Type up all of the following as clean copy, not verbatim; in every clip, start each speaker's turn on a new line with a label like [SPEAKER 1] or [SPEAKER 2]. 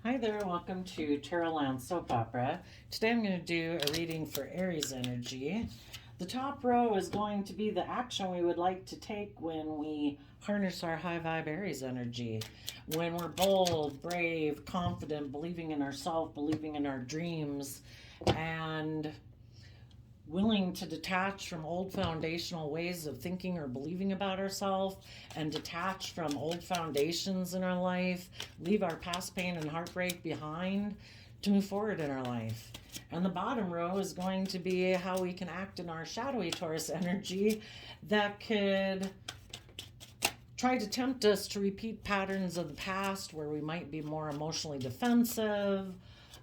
[SPEAKER 1] Hi there, welcome to Tarotland Soap Opera. Today I'm going to do a reading for Aries energy. The top row is going to be the action we would like to take when we harness our high vibe Aries energy. When we're bold, brave, confident, believing in ourselves, believing in our dreams, and willing to detach from old foundational ways of thinking or believing about ourselves and detach from old foundations in our life, leave our past pain and heartbreak behind to move forward in our life. And the bottom row is going to be how we can act in our shadowy Taurus energy that could try to tempt us to repeat patterns of the past where we might be more emotionally defensive,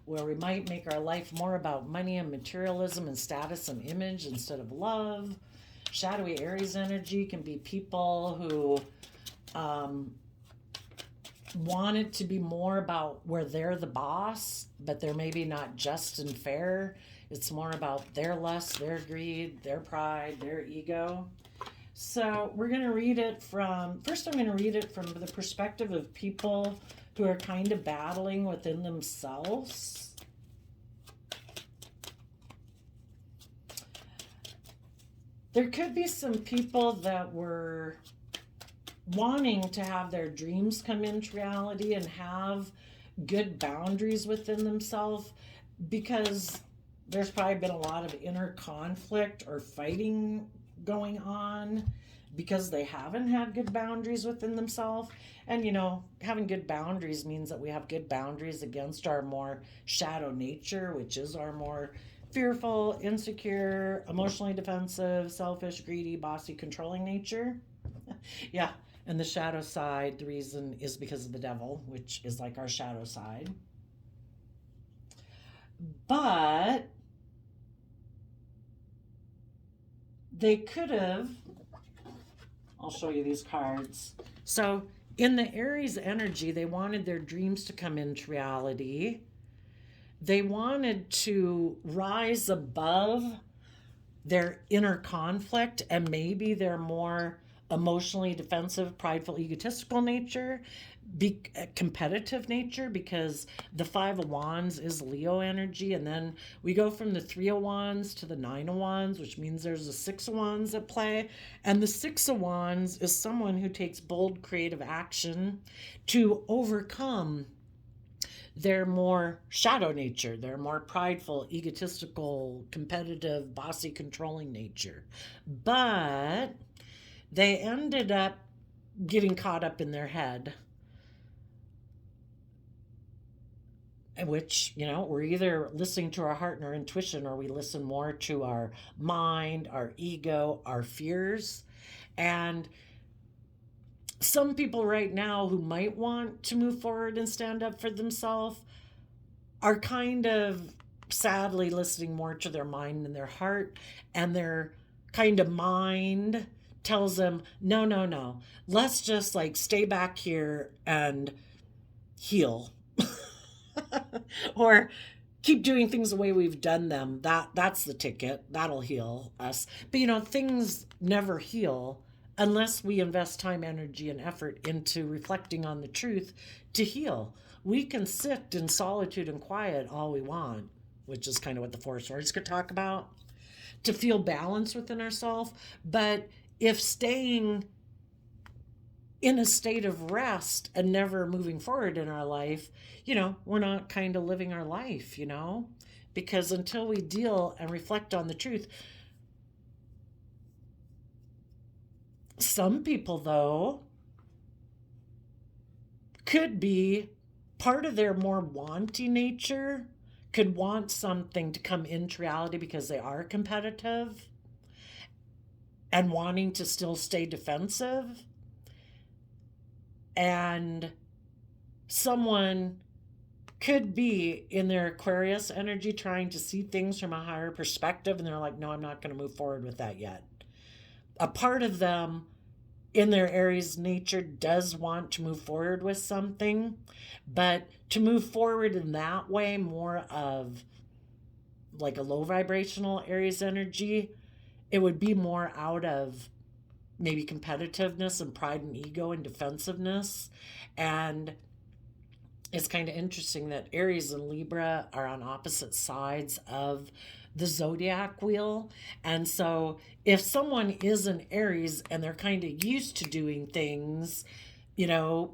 [SPEAKER 1] where we might make our life more about money and materialism and status and image instead of love. Shadowy Aries energy can be people who want it to be more about where they're the boss, but they're maybe not just and fair. It's more about their lust, their greed, their pride, their ego. So we're going to read it first I'm going to read it from the perspective of people who are kind of battling within themselves. There could be some people that were wanting to have their dreams come into reality and have good boundaries within themselves because there's probably been a lot of inner conflict or fighting going on because they haven't had good boundaries within themselves. And having good boundaries means that we have good boundaries against our more shadow nature, which is our more fearful, insecure, emotionally defensive, selfish, greedy, bossy, controlling nature. Yeah. And the shadow side, the reason is because of the devil, which is like our shadow side. But they could have, I'll show you these cards. So in the Aries energy, they wanted their dreams to come into reality. They wanted to rise above their inner conflict and maybe their more emotionally defensive, prideful, egotistical nature, competitive nature, because the Five of Wands is Leo energy, and then we go from the Three of Wands to the Nine of Wands, which means there's a Six of Wands at play. And the Six of Wands is someone who takes bold, creative action to overcome their more shadow nature, their more prideful, egotistical, competitive, bossy, controlling nature. But they ended up getting caught up in their head, which, we're either listening to our heart and our intuition, or we listen more to our mind, our ego, our fears. And some people right now who might want to move forward and stand up for themselves are kind of sadly listening more to their mind than their heart, and their kind of mind tells them, no, no, no, let's just like stay back here and heal. Or keep doing things the way we've done them. That's the ticket. That'll heal us. But things never heal unless we invest time, energy, and effort into reflecting on the truth to heal. We can sit in solitude and quiet all we want, which is kind of what the Four Swords could talk about, to feel balance within ourselves. But if staying in a state of rest and never moving forward in our life, we're not kind of living our life, because until we deal and reflect on the truth. Some people, though, could be part of their more wanting nature, could want something to come into reality because they are competitive and wanting to still stay defensive. And someone could be in their Aquarius energy trying to see things from a higher perspective, and they're like, no, I'm not going to move forward with that yet. A part of them in their Aries nature does want to move forward with something, but to move forward in that way, more of like a low vibrational Aries energy, it would be more out of maybe competitiveness and pride and ego and defensiveness. And it's kind of interesting that Aries and Libra are on opposite sides of the zodiac wheel. And so if someone is an Aries and they're kind of used to doing things, you know,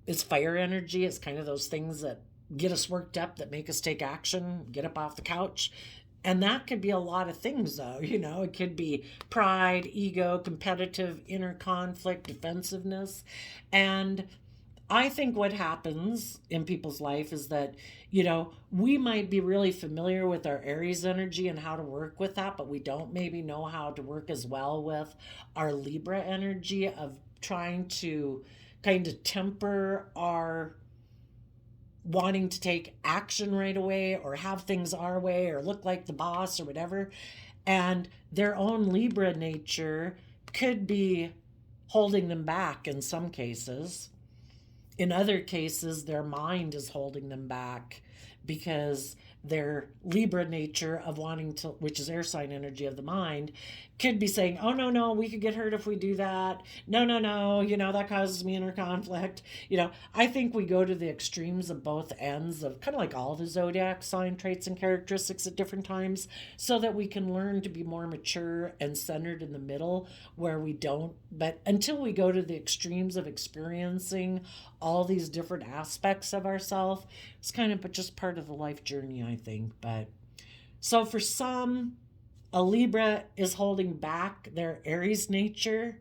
[SPEAKER 1] it's fire energy. It's kind of those things that get us worked up, that make us take action, get up off the couch. And that could be a lot of things, though. It could be pride, ego, competitive, inner conflict, defensiveness. And I think what happens in people's life is that, we might be really familiar with our Aries energy and how to work with that, but we don't maybe know how to work as well with our Libra energy of trying to kind of temper our wanting to take action right away or have things our way or look like the boss or whatever. And their own Libra nature could be holding them back in some cases. In other cases, their mind is holding them back because their Libra nature of wanting to, which is air sign energy of the mind, could be saying, oh, no, no, we could get hurt if we do that. No, no, no, that causes me inner conflict. I think we go to the extremes of both ends of kind of like all the zodiac sign traits and characteristics at different times so that we can learn to be more mature and centered in the middle where we don't. But until we go to the extremes of experiencing all these different aspects of ourselves, it's kind of just part of the life journey, I think. But so for some, a Libra is holding back their Aries nature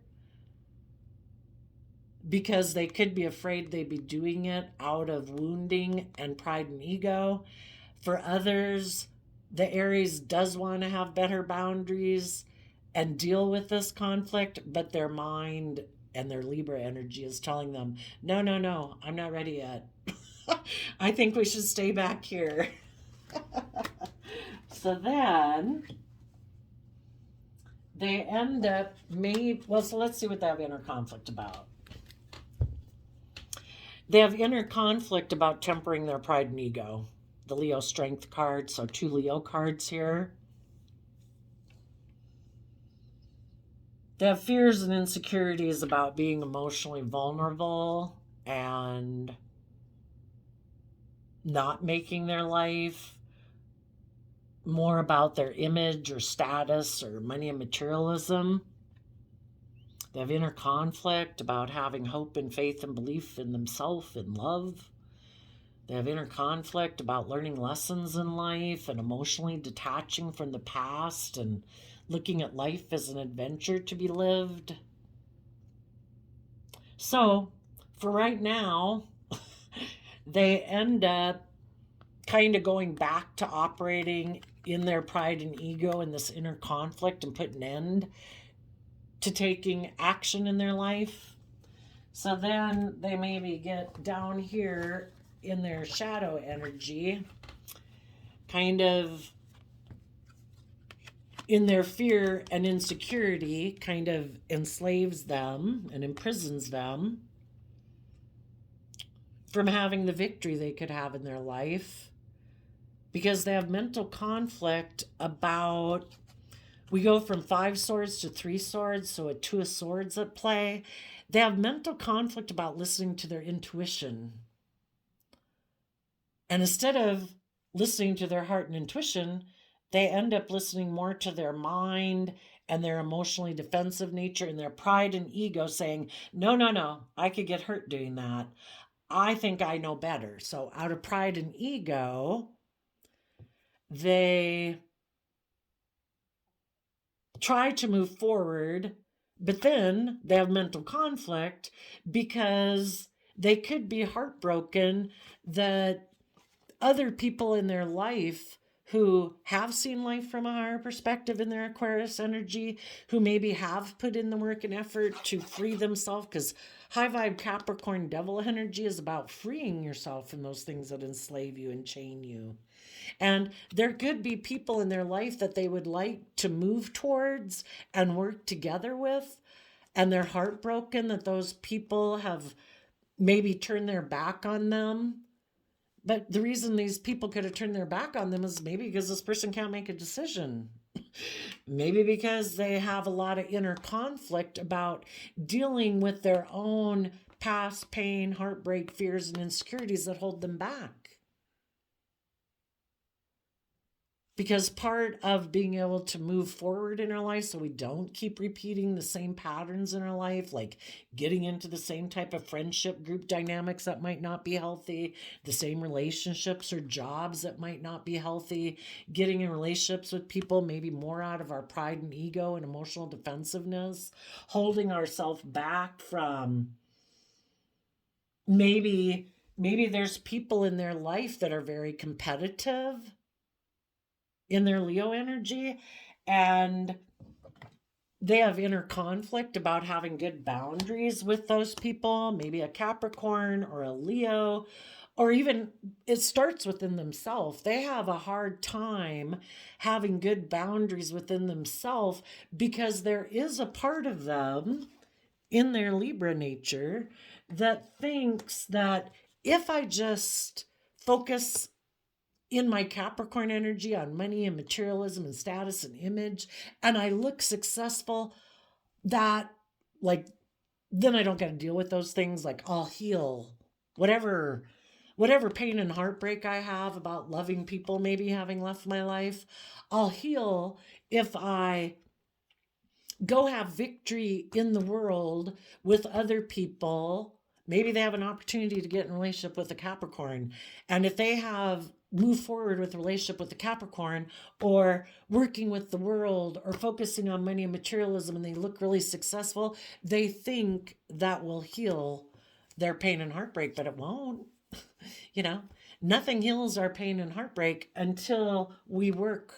[SPEAKER 1] because they could be afraid they'd be doing it out of wounding and pride and ego. For others, the Aries does want to have better boundaries and deal with this conflict, but their mind and their Libra energy is telling them, no, no, no, I'm not ready yet. I think we should stay back here. So then they end up so let's see what they have inner conflict about. They have inner conflict about tempering their pride and ego. The Leo strength card, so 2 Leo cards here. They have fears and insecurities about being emotionally vulnerable and not making their life more about their image or status or money and materialism. They have inner conflict about having hope and faith and belief in themself and love. They have inner conflict about learning lessons in life and emotionally detaching from the past and looking at life as an adventure to be lived. So, for right now, they end up kind of going back to operating in their pride and ego and this inner conflict and put an end to taking action in their life. So then they maybe get down here in their shadow energy, kind of in their fear and insecurity, kind of enslaves them and imprisons them from having the victory they could have in their life, because they have mental conflict about, we go from 5 swords to 3 swords, so a 2 of swords at play. They have mental conflict about listening to their intuition. And instead of listening to their heart and intuition, they end up listening more to their mind and their emotionally defensive nature and their pride and ego saying, no, no, no, I could get hurt doing that. I think I know better. So out of pride and ego, they try to move forward, but then they have mental conflict because they could be heartbroken that other people in their life who have seen life from a higher perspective in their Aquarius energy, who maybe have put in the work and effort to free themselves, because high vibe Capricorn devil energy is about freeing yourself from those things that enslave you and chain you. And there could be people in their life that they would like to move towards and work together with, and they're heartbroken that those people have maybe turned their back on them. But the reason these people could have turned their back on them is maybe because this person can't make a decision. Maybe because they have a lot of inner conflict about dealing with their own past pain, heartbreak, fears, and insecurities that hold them back. Because part of being able to move forward in our life so we don't keep repeating the same patterns in our life, like getting into the same type of friendship group dynamics that might not be healthy, the same relationships or jobs that might not be healthy, getting in relationships with people maybe more out of our pride and ego and emotional defensiveness, holding ourselves back from maybe there's people in their life that are very competitive in their Leo energy, and they have inner conflict about having good boundaries with those people, maybe a Capricorn or a Leo, or even it starts within themselves. They have a hard time having good boundaries within themselves because there is a part of them in their Libra nature that thinks that if I just focus in my Capricorn energy on money and materialism and status and image, and I look successful, that like then I don't got to deal with those things. Like I'll heal whatever pain and heartbreak I have about loving people maybe having left my life. I'll heal if I go have victory in the world with other people. Maybe they have an opportunity to get in a relationship with a Capricorn. And if they have moved forward with a relationship with the Capricorn or working with the world or focusing on money and materialism and they look really successful, they think that will heal their pain and heartbreak, but it won't. You know, nothing heals our pain and heartbreak until we work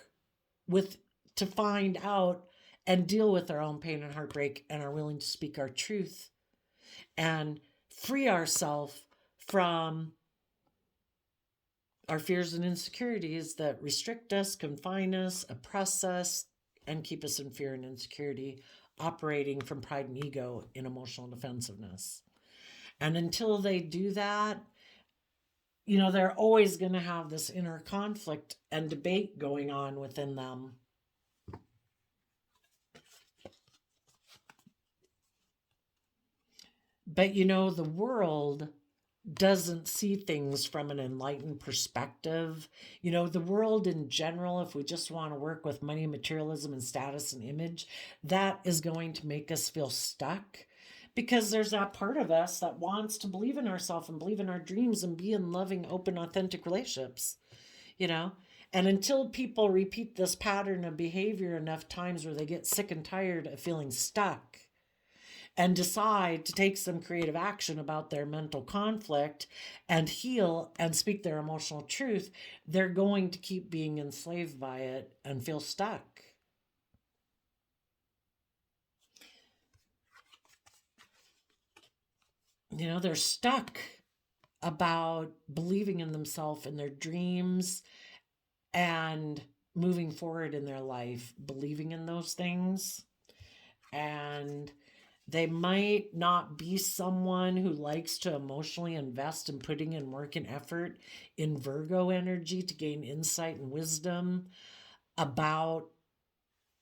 [SPEAKER 1] with to find out and deal with our own pain and heartbreak and are willing to speak our truth and free ourselves from our fears and insecurities that restrict us, confine us, oppress us, and keep us in fear and insecurity, operating from pride and ego in emotional defensiveness. And until they do that, you know, they're always going to have this inner conflict and debate going on within them. But you know, the world doesn't see things from an enlightened perspective. You know, the world in general, if we just want to work with money, materialism, and status and image, that is going to make us feel stuck because there's that part of us that wants to believe in ourselves and believe in our dreams and be in loving, open, authentic relationships, you know? And until people repeat this pattern of behavior enough times where they get sick and tired of feeling stuck, and decide to take some creative action about their mental conflict and heal and speak their emotional truth, they're going to keep being enslaved by it and feel stuck. You know, they're stuck about believing in themselves and their dreams and moving forward in their life, believing in those things. And they might not be someone who likes to emotionally invest in putting in work and effort in Virgo energy to gain insight and wisdom about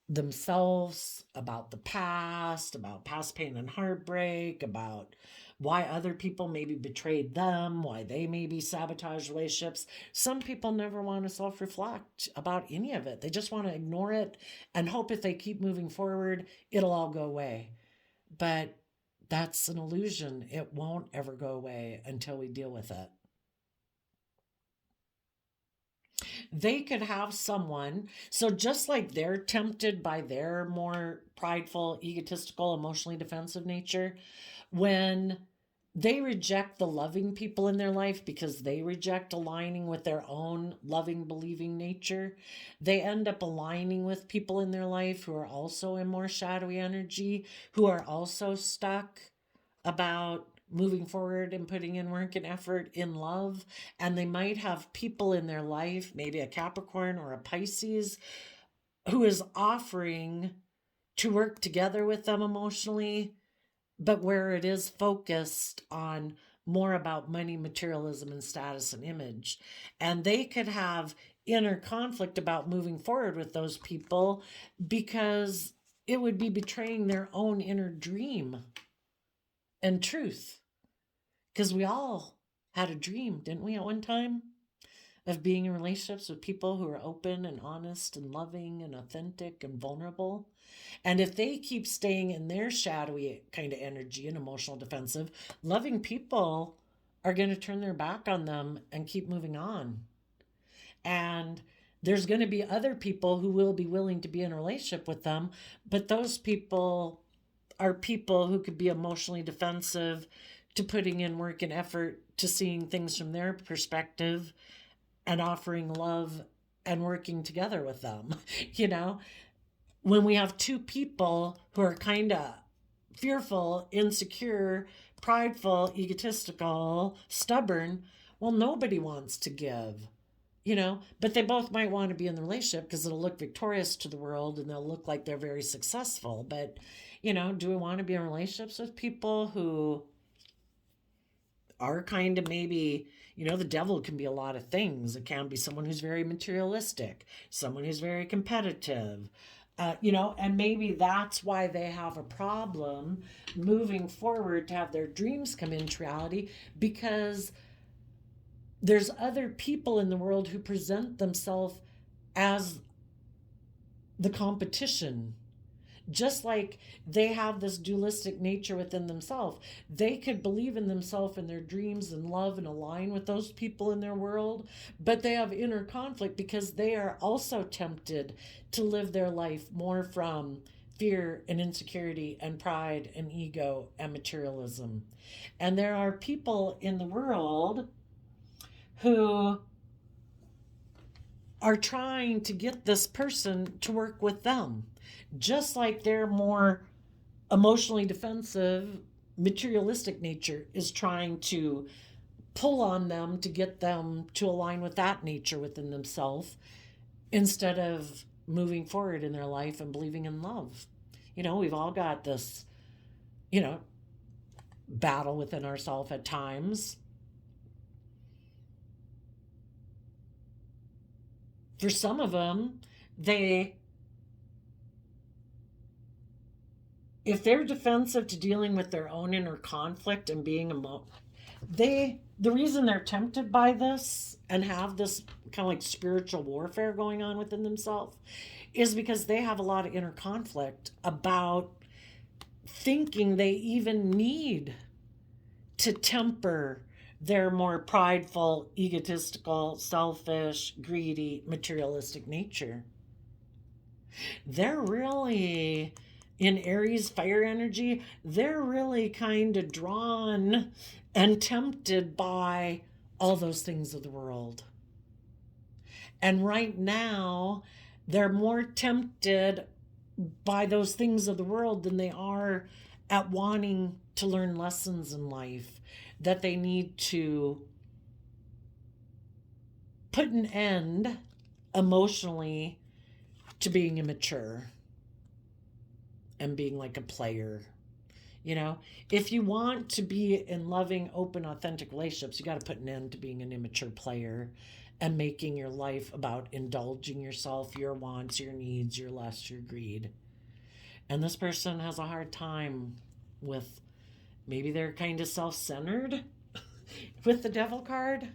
[SPEAKER 1] themselves, about the past, about past pain and heartbreak, about why other people maybe betrayed them, why they maybe sabotage relationships. Some people never want to self-reflect about any of it. They just want to ignore it and hope if they keep moving forward, it'll all go away. But that's an illusion. It won't ever go away until we deal with it. They could have someone, so just like they're tempted by their more prideful, egotistical, emotionally defensive nature, when they reject the loving people in their life because they reject aligning with their own loving, believing nature, they end up aligning with people in their life who are also in more shadowy energy, who are also stuck about moving forward and putting in work and effort in love. And they might have people in their life, maybe a Capricorn or a Pisces, who is offering to work together with them emotionally, but where it is focused on more about money, materialism, and status and image. And they could have inner conflict about moving forward with those people because it would be betraying their own inner dream and truth. Because we all had a dream, didn't we, at one time? Of being in relationships with people who are open and honest and loving and authentic and vulnerable. And if they keep staying in their shadowy kind of energy and emotional defensive, loving people are going to turn their back on them and keep moving on. And there's going to be other people who will be willing to be in a relationship with them, but those people are people who could be emotionally defensive to putting in work and effort to seeing things from their perspective and offering love and working together with them. You know, when we have two people who are kind of fearful, insecure, prideful, egotistical, stubborn, well, nobody wants to give, you know, but they both might want to be in the relationship because it'll look victorious to the world and they'll look like they're very successful. But, you know, do we want to be in relationships with people who are kind of maybe, you know, the devil can be a lot of things. It can be someone who's very materialistic, someone who's very competitive, you know, and maybe that's why they have a problem moving forward to have their dreams come into reality, because there's other people in the world who present themselves as the competition. Just like they have this dualistic nature within themselves, they could believe in themselves and their dreams and love and align with those people in their world, but they have inner conflict because they are also tempted to live their life more from fear and insecurity and pride and ego and materialism. And there are people in the world who are trying to get this person to work with them. Just like their more emotionally defensive, materialistic nature is trying to pull on them to get them to align with that nature within themselves instead of moving forward in their life and believing in love. You know, we've all got this, you know, battle within ourselves at times. For some of them, if they're defensive to dealing with their own inner conflict and being the reason they're tempted by this and have this kind of like spiritual warfare going on within themselves is because they have a lot of inner conflict about thinking they even need to temper their more prideful, egotistical, selfish, greedy, materialistic nature. They're really, in Aries fire energy, they're really kind of drawn and tempted by all those things of the world. And right now, they're more tempted by those things of the world than they are at wanting to learn lessons in life, that they need to put an end emotionally to being immature and being like a player. You know, if you want to be in loving, open, authentic relationships, you got to put an end to being an immature player and making your life about indulging yourself, your wants, your needs, your lusts, your greed. And this person has a hard time with, maybe they're kind of self-centered with the devil card,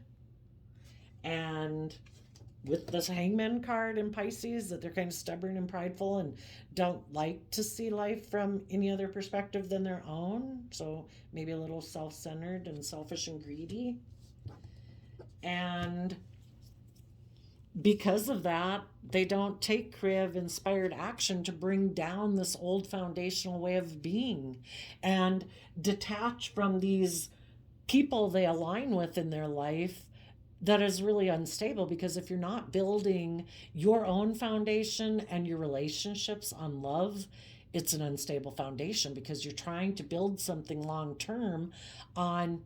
[SPEAKER 1] and with this hangman card in Pisces, that they're kind of stubborn and prideful and don't like to see life from any other perspective than their own. So maybe a little self-centered and selfish and greedy. And because of that, they don't take creative, inspired action to bring down this old foundational way of being and detach from these people they align with in their life that is really unstable. Because if you're not building your own foundation and your relationships on love, it's an unstable foundation, because you're trying to build something long term on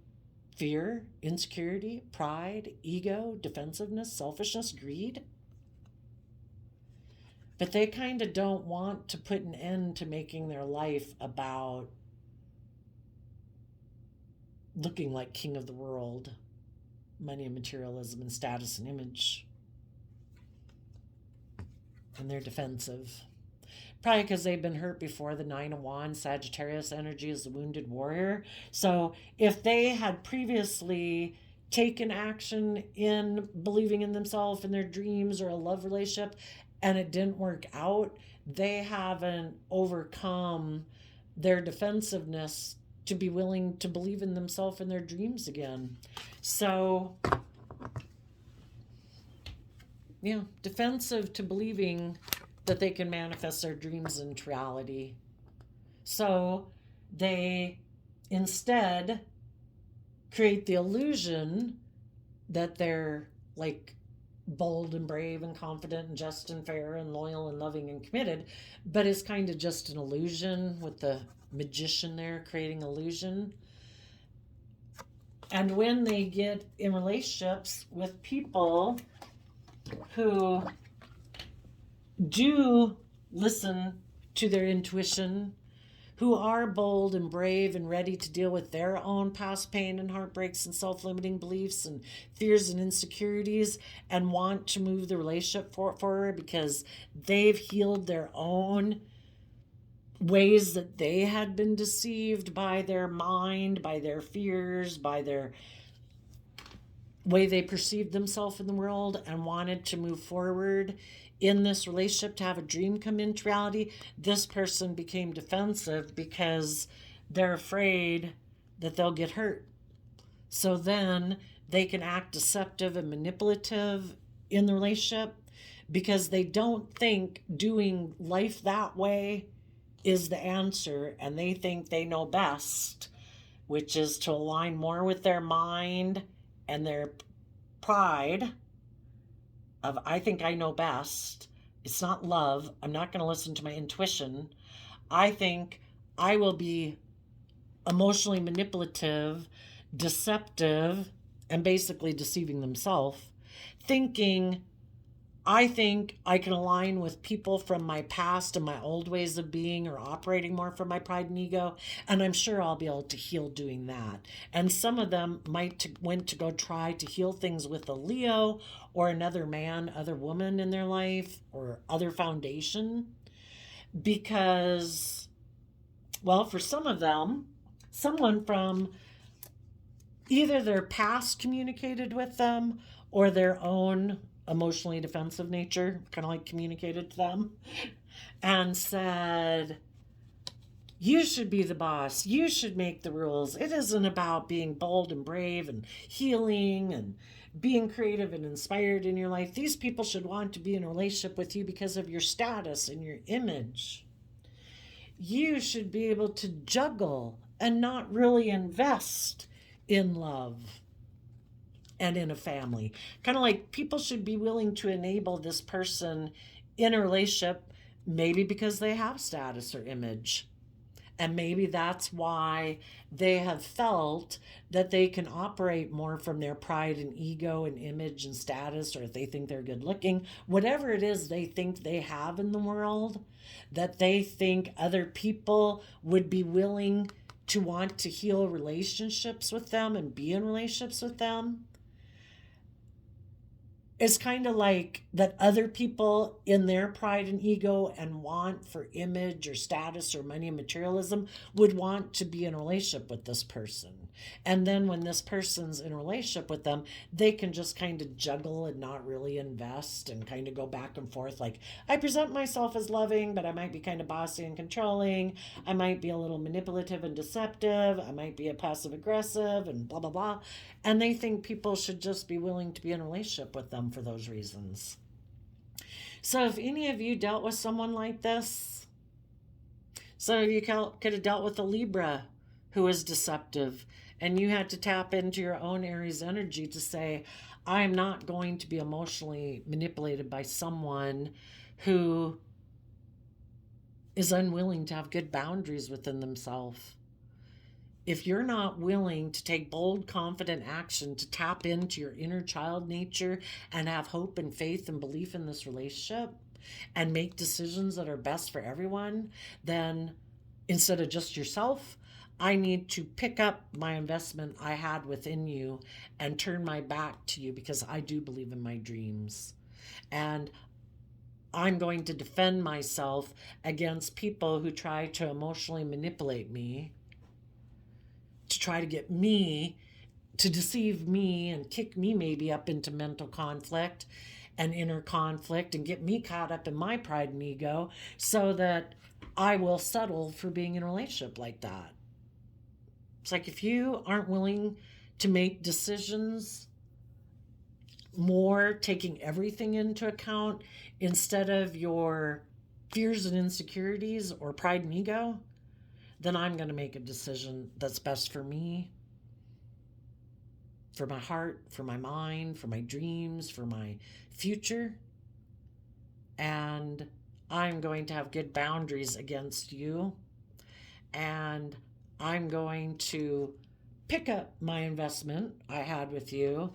[SPEAKER 1] fear, insecurity, pride, ego, defensiveness, selfishness, greed. But they kind of don't want to put an end to making their life about looking like king of the world, money and materialism and status and image. And they're defensive. Probably because they've been hurt before. The Nine of Wands, Sagittarius energy is the wounded warrior. So if they had previously taken action in believing in themselves and their dreams or a love relationship and it didn't work out, they haven't overcome their defensiveness to be willing to believe in themselves and their dreams again. So, yeah, defensive to believing that they can manifest their dreams into reality. So they instead create the illusion that they're like bold and brave and confident and just and fair and loyal and loving and committed, but it's kind of just an illusion, with the magician there creating illusion. And when they get in relationships with people who do listen to their intuition, who are bold and brave and ready to deal with their own past pain and heartbreaks and self-limiting beliefs and fears and insecurities, and want to move the relationship forward because they've healed their own ways that they had been deceived by their mind, by their fears, by their way they perceived themselves in the world, and wanted to move forward in this relationship to have a dream come into reality. This person became defensive because they're afraid that they'll get hurt. So then they can act deceptive and manipulative in the relationship because they don't think doing life that way is the answer, and they think they know best, which is to align more with their mind and their pride of, I think I know best. It's not love. I'm not going to listen to my intuition. I think I will be emotionally manipulative, deceptive, and basically deceiving themselves, thinking I think I can align with people from my past and my old ways of being, or operating more from my pride and ego, and I'm sure I'll be able to heal doing that. And some of them went to go try to heal things with a Leo or another man, other woman in their life, or other foundation, because, well, for some of them, someone from either their past communicated with them or their own emotionally defensive nature kind of like communicated to them and said, you should be the boss, you should make the rules, it isn't about being bold and brave and healing and being creative and inspired in your life. These people should want to be in a relationship with you because of your status and your image. You should be able to juggle and not really invest in love and in a family. Kind of like people should be willing to enable this person in a relationship, maybe because they have status or image. And maybe that's why they have felt that they can operate more from their pride and ego and image and status, or if they think they're good looking, whatever it is they think they have in the world, that they think other people would be willing to want to heal relationships with them and be in relationships with them. It's kind of like that other people in their pride and ego and want for image or status or money and materialism would want to be in a relationship with this person. And then when this person's in a relationship with them, they can just kind of juggle and not really invest and kind of go back and forth. Like, I present myself as loving, but I might be kind of bossy and controlling. I might be a little manipulative and deceptive. I might be a passive aggressive and blah, blah, blah. And they think people should just be willing to be in a relationship with them for those reasons. So if any of you dealt with someone like this, some of you could have dealt with a Libra who is deceptive, and you had to tap into your own Aries energy to say, I am not going to be emotionally manipulated by someone who is unwilling to have good boundaries within themselves. If you're not willing to take bold, confident action to tap into your inner child nature and have hope and faith and belief in this relationship and make decisions that are best for everyone, then instead of just yourself, I need to pick up my investment I had within you and turn my back to you, because I do believe in my dreams. And I'm going to defend myself against people who try to emotionally manipulate me, to try to get me, to deceive me and kick me maybe up into mental conflict and inner conflict and get me caught up in my pride and ego so that I will settle for being in a relationship like that. It's like if you aren't willing to make decisions more taking everything into account instead of your fears and insecurities or pride and ego, then I'm going to make a decision that's best for me, for my heart, for my mind, for my dreams, for my future. And I'm going to have good boundaries against you. And I'm going to pick up my investment I had with you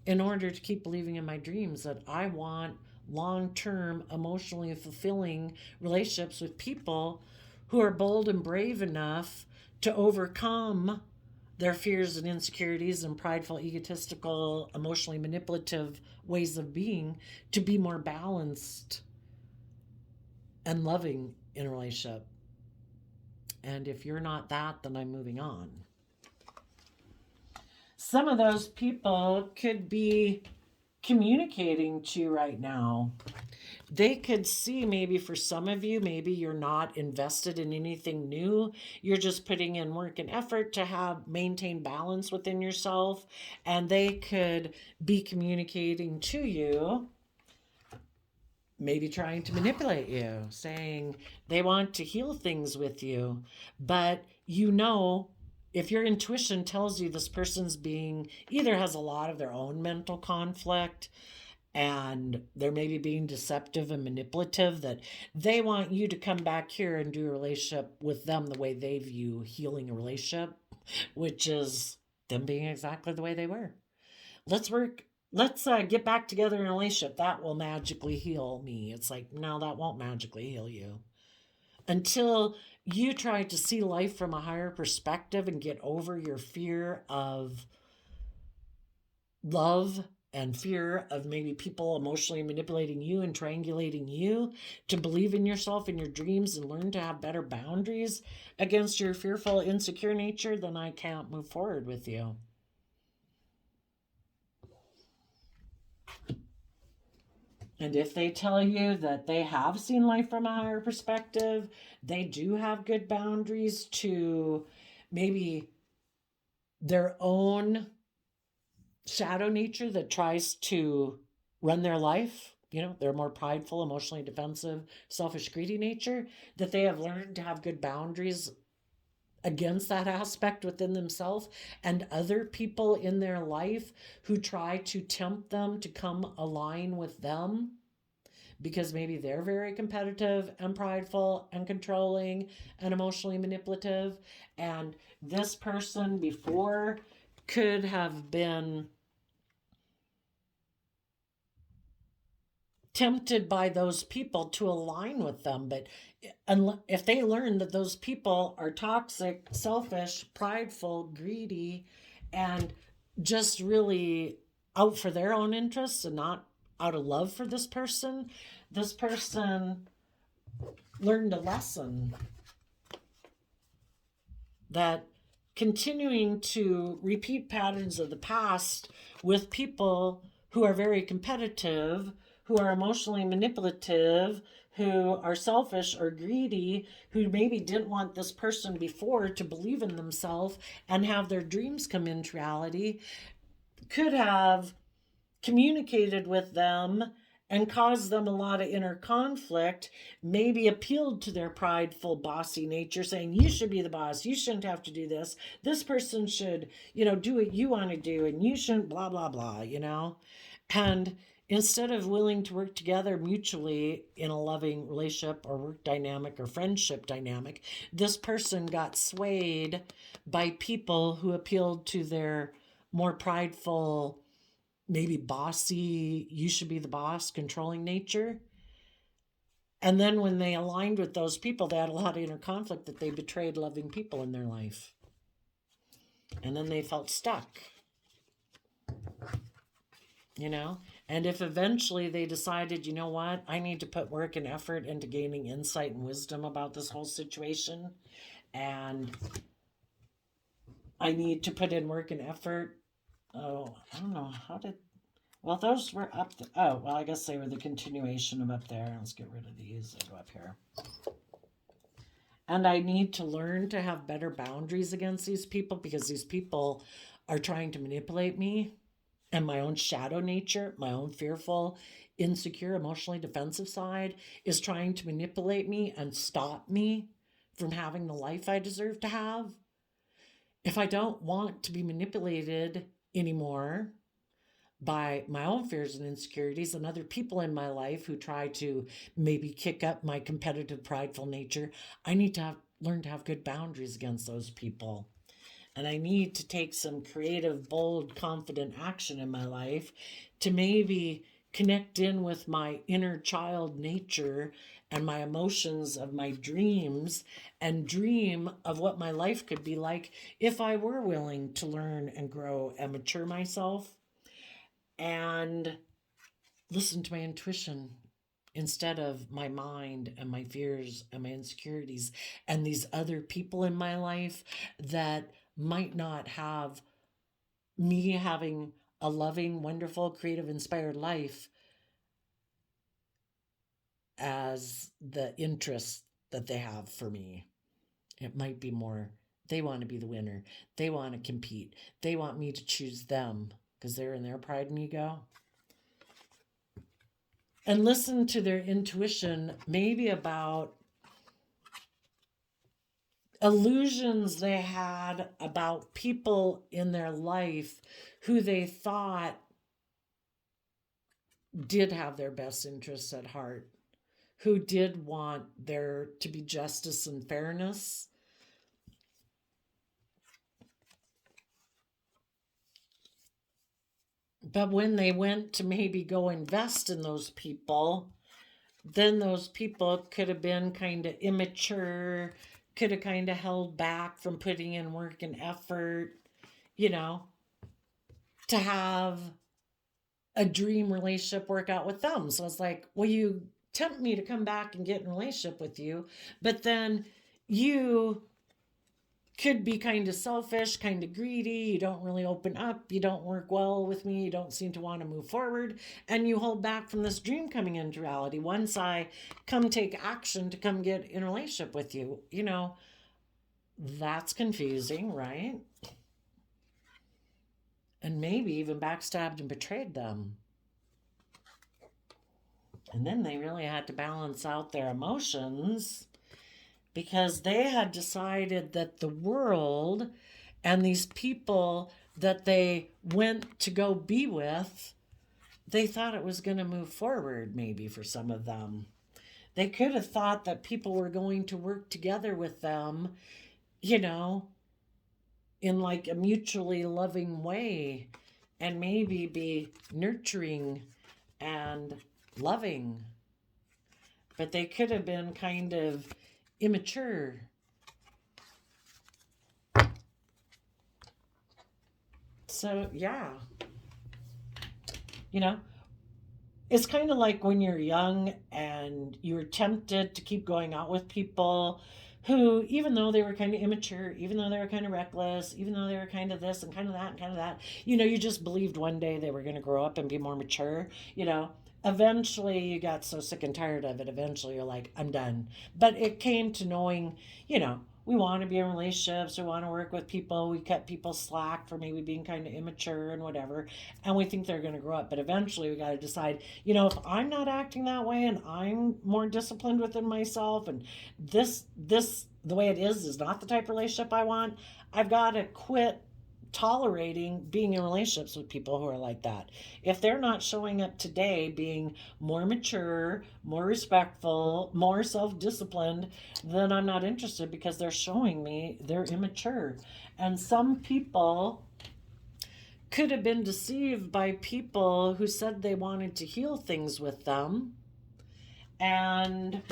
[SPEAKER 1] in order to keep believing in my dreams that I want long-term, emotionally fulfilling relationships with people who are bold and brave enough to overcome their fears and insecurities and prideful, egotistical, emotionally manipulative ways of being to be more balanced and loving in a relationship. And if you're not that, then I'm moving on. Some of those people could be communicating to you right now. They could see, maybe for some of you, maybe you're not invested in anything new. You're just putting in work and effort to have maintain balance within yourself. And they could be communicating to you, maybe trying to manipulate you, saying they want to heal things with you. But you know, if your intuition tells you this person's being, either has a lot of their own mental conflict and they're maybe being deceptive and manipulative, that they want you to come back here and do a relationship with them the way they view healing a relationship, which is them being exactly the way they were. Let's get back together in a relationship. That will magically heal me. It's like, no, that won't magically heal you. Until you try to see life from a higher perspective and get over your fear of love and fear of maybe people emotionally manipulating you and triangulating you, to believe in yourself and your dreams and learn to have better boundaries against your fearful, insecure nature, then I can't move forward with you. And if they tell you that they have seen life from a higher perspective, they do have good boundaries to maybe their own shadow nature that tries to run their life, they're more prideful, emotionally defensive, selfish, greedy nature, that they have learned to have good boundaries against that aspect within themselves and other people in their life who try to tempt them to come align with them because maybe they're very competitive and prideful and controlling and emotionally manipulative. And this person before could have been tempted by those people to align with them. But if they learn that those people are toxic, selfish, prideful, greedy, and just really out for their own interests and not out of love for this person learned a lesson that continuing to repeat patterns of the past with people who are very competitive, who are emotionally manipulative, who are selfish or greedy, who maybe didn't want this person before to believe in themselves and have their dreams come into reality, could have communicated with them and caused them a lot of inner conflict, maybe appealed to their prideful, bossy nature, saying, you should be the boss, you shouldn't have to do this, this person should, do what you want to do, and you shouldn't blah, blah, blah, And instead of willing to work together mutually in a loving relationship or work dynamic or friendship dynamic, this person got swayed by people who appealed to their more prideful, maybe bossy, you should be the boss, controlling nature. And then when they aligned with those people, they had a lot of inner conflict that they betrayed loving people in their life. And then they felt stuck, And if eventually they decided, you know what, I need to put work and effort into gaining insight and wisdom about this whole situation, and I need to put in work and effort. Oh, I don't know. Well, those were up. Oh, well, I guess they were the continuation of up there. Let's get rid of these and go up here. And I need to learn to have better boundaries against these people, because these people are trying to manipulate me and my own shadow nature, my own fearful, insecure, emotionally defensive side is trying to manipulate me and stop me from having the life I deserve to have. If I don't want to be manipulated anymore by my own fears and insecurities and other people in my life who try to maybe kick up my competitive, prideful nature, I need to learn to have good boundaries against those people. And I need to take some creative, bold, confident action in my life to maybe connect in with my inner child nature and my emotions of my dreams, and dream of what my life could be like if I were willing to learn and grow and mature myself and listen to my intuition instead of my mind and my fears and my insecurities and these other people in my life that might not have me having a loving, wonderful, creative, inspired life as the interest that they have for me. It might be more, they want to be the winner. They want to compete. They want me to choose them because they're in their pride and ego. And listen to their intuition, maybe about illusions they had about people in their life who they thought did have their best interests at heart, who did want there to be justice and fairness. But when they went to maybe go invest in those people, then those people could have been kind of immature, could have kind of held back from putting in work and effort, to have a dream relationship work out with them. So it's like, well, you tempt me to come back and get in a relationship with you, but then you could be kind of selfish, kind of greedy. You don't really open up. You don't work well with me. You don't seem to want to move forward. And you hold back from this dream coming into reality. Once I come take action to come get in a relationship with you, that's confusing, right? And maybe even backstabbed and betrayed them. And then they really had to balance out their emotions, because they had decided that the world and these people that they went to go be with, they thought it was going to move forward, maybe for some of them. They could have thought that people were going to work together with them, in like a mutually loving way, and maybe be nurturing and loving. But they could have been kind of immature. So, yeah. It's kind of like when you're young and you're tempted to keep going out with people who, even though they were kind of immature, even though they were kind of reckless, even though they were kind of this and kind of that and kind of that, you just believed one day they were going to grow up and be more mature, Eventually you got so sick and tired of it. Eventually you're like, I'm done. But it came to knowing, we want to be in relationships, we want to work with people, we cut people slack for maybe being kind of immature and whatever, and we think they're going to grow up. But eventually we got to decide, if I'm not acting that way and I'm more disciplined within myself, and this the way it is not the type of relationship I want, I've got to quit tolerating being in relationships with people who are like that. If they're not showing up today being more mature, more respectful, more self-disciplined, then I'm not interested, because they're showing me they're immature. And some people could have been deceived by people who said they wanted to heal things with them, and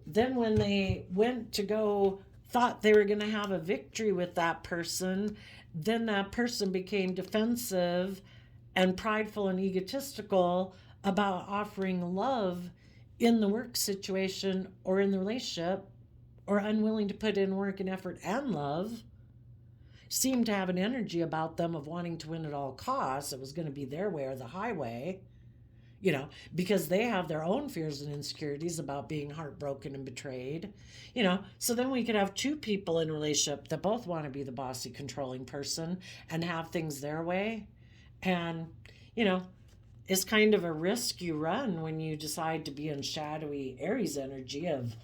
[SPEAKER 1] then when they went to go thought they were going to have a victory with that person, then that person became defensive and prideful and egotistical about offering love in the work situation or in the relationship, or unwilling to put in work and effort and love, seem to have an energy about them of wanting to win at all costs. It was going to be their way or the highway, because they have their own fears and insecurities about being heartbroken and betrayed, So then we could have two people in a relationship that both want to be the bossy, controlling person and have things their way. And, it's kind of a risk you run when you decide to be in shadowy Aries energy of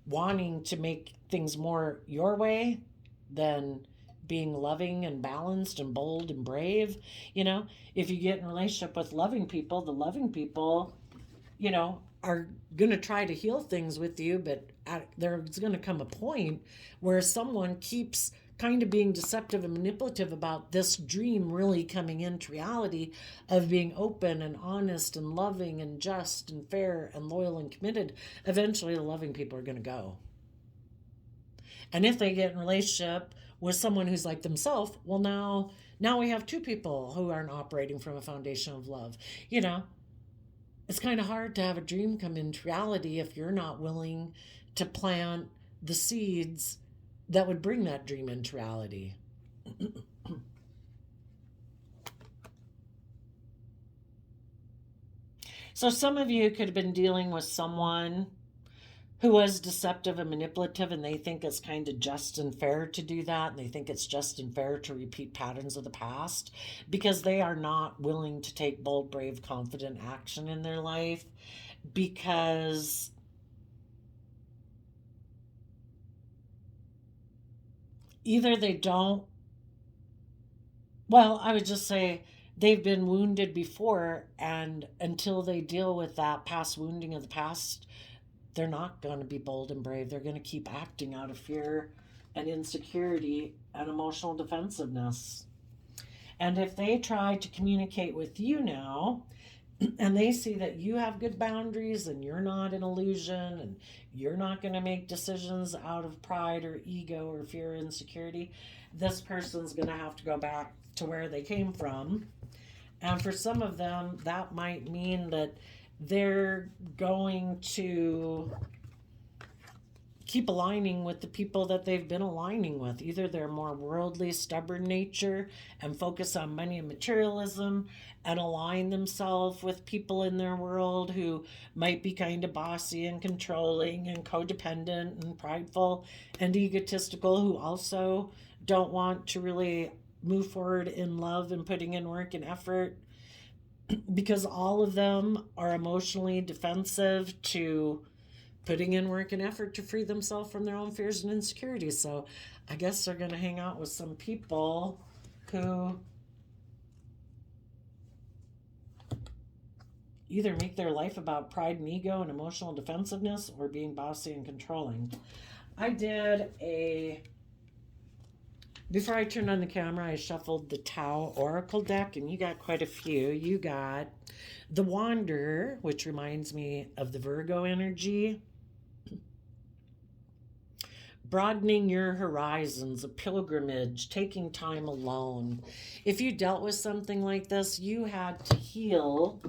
[SPEAKER 1] wanting to make things more your way than being loving and balanced and bold and brave. If you get in a relationship with loving people, the loving people, are going to try to heal things with you, but there's going to come a point where someone keeps kind of being deceptive and manipulative about this dream really coming into reality of being open and honest and loving and just and fair and loyal and committed. Eventually the loving people are going to go. And if they get in a relationship with someone who's like themself, well, now we have two people who aren't operating from a foundation of love. It's kind of hard to have a dream come into reality if you're not willing to plant the seeds that would bring that dream into reality. So some of you could have been dealing with someone who was deceptive and manipulative, and they think it's kind of just and fair to do that, and they think it's just and fair to repeat patterns of the past because they are not willing to take bold, brave, confident action in their life, because either they don't, well, I would just say they've been wounded before, and until they deal with that past wounding of the past, they're not going to be bold and brave. They're going to keep acting out of fear and insecurity and emotional defensiveness. And if they try to communicate with you now, and they see that you have good boundaries and you're not an illusion and you're not going to make decisions out of pride or ego or fear or insecurity, this person's going to have to go back to where they came from. And for some of them, that might mean that they're going to keep aligning with the people that they've been aligning with. Either they're more worldly, stubborn nature and focus on money and materialism and align themselves with people in their world who might be kind of bossy and controlling and codependent and prideful and egotistical, who also don't want to really move forward in love and putting in work and effort, because all of them are emotionally defensive to putting in work and effort to free themselves from their own fears and insecurities. So I guess they're going to hang out with some people who either make their life about pride and ego and emotional defensiveness or being bossy and controlling. Before I turned on the camera, I shuffled the Tao Oracle deck, and you got quite a few. You got the Wanderer, which reminds me of the Virgo energy. Broadening your horizons, a pilgrimage, taking time alone. If you dealt with something like this, you had to heal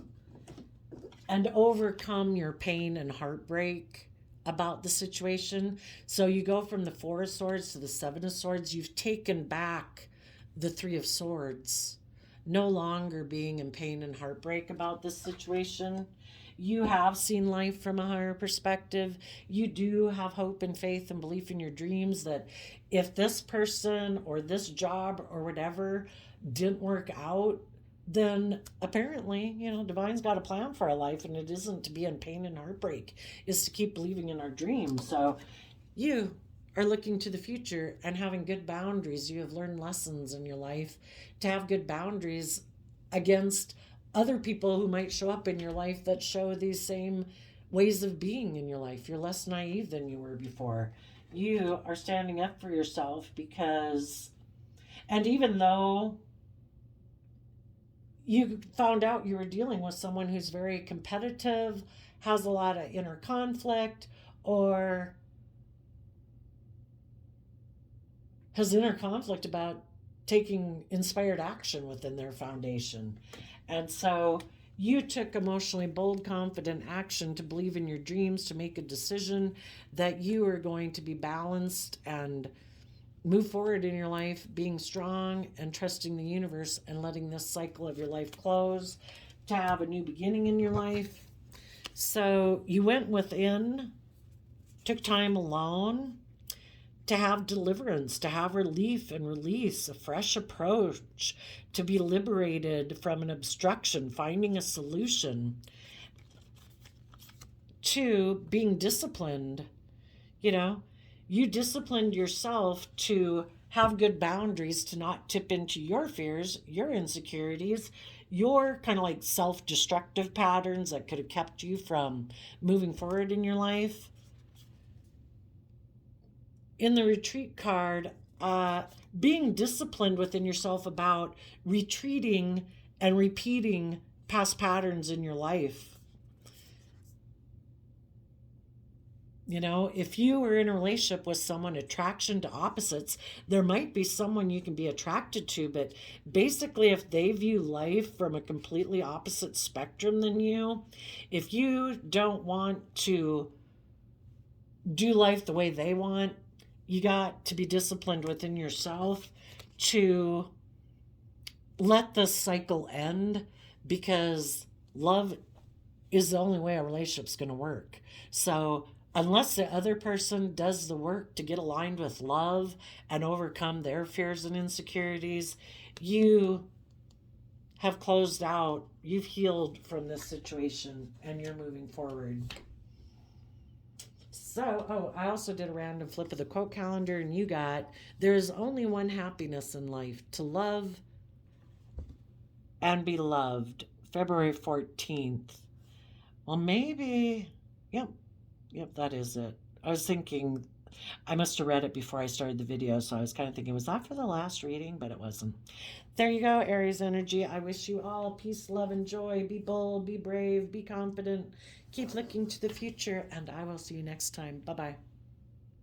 [SPEAKER 1] and overcome your pain and heartbreak about the situation. So you go from the Four of Swords to the Seven of Swords. You've taken back the Three of Swords, no longer being in pain and heartbreak about this situation. You have seen life from a higher perspective. You do have hope and faith and belief in your dreams that if this person or this job or whatever didn't work out, then apparently, Divine's got a plan for our life, and it isn't to be in pain and heartbreak. It's to keep believing in our dreams. So you are looking to the future and having good boundaries. You have learned lessons in your life to have good boundaries against other people who might show up in your life that show these same ways of being in your life. You're less naive than you were before. You are standing up for yourself and even though you found out you were dealing with someone who's very competitive, has a lot of inner conflict, or has inner conflict about taking inspired action within their foundation. And so you took emotionally bold, confident action to believe in your dreams, to make a decision that you are going to be balanced and move forward in your life, being strong and trusting the universe and letting this cycle of your life close, to have a new beginning in your life. So you went within, took time alone to have deliverance, to have relief and release, a fresh approach, to be liberated from an obstruction, finding a solution, to being disciplined. You know, you disciplined yourself to have good boundaries, to not tip into your fears, your insecurities, your kind of like self-destructive patterns that could have kept you from moving forward in your life. In the retreat card, being disciplined within yourself about retreating and repeating past patterns in your life. You know, if you were in a relationship with someone, attraction to opposites, there might be someone you can be attracted to, but basically if they view life from a completely opposite spectrum than you, if you don't want to do life the way they want, you got to be disciplined within yourself to let this cycle end, because love is the only way a relationship's going to work. So unless the other person does the work to get aligned with love and overcome their fears and insecurities, you have closed out, you've healed from this situation, and you're moving forward. So, I also did a random flip of the quote calendar, and you got, there is only one happiness in life, to love and be loved, February 14th. Well, maybe, yep, that is it. I was thinking, I must have read it before I started the video, so I was kind of thinking, was that for the last reading? But it wasn't. There you go, Aries energy. I wish you all peace, love, and joy. Be bold, be brave, be confident. Keep looking to the future, and I will see you next time. Bye-bye.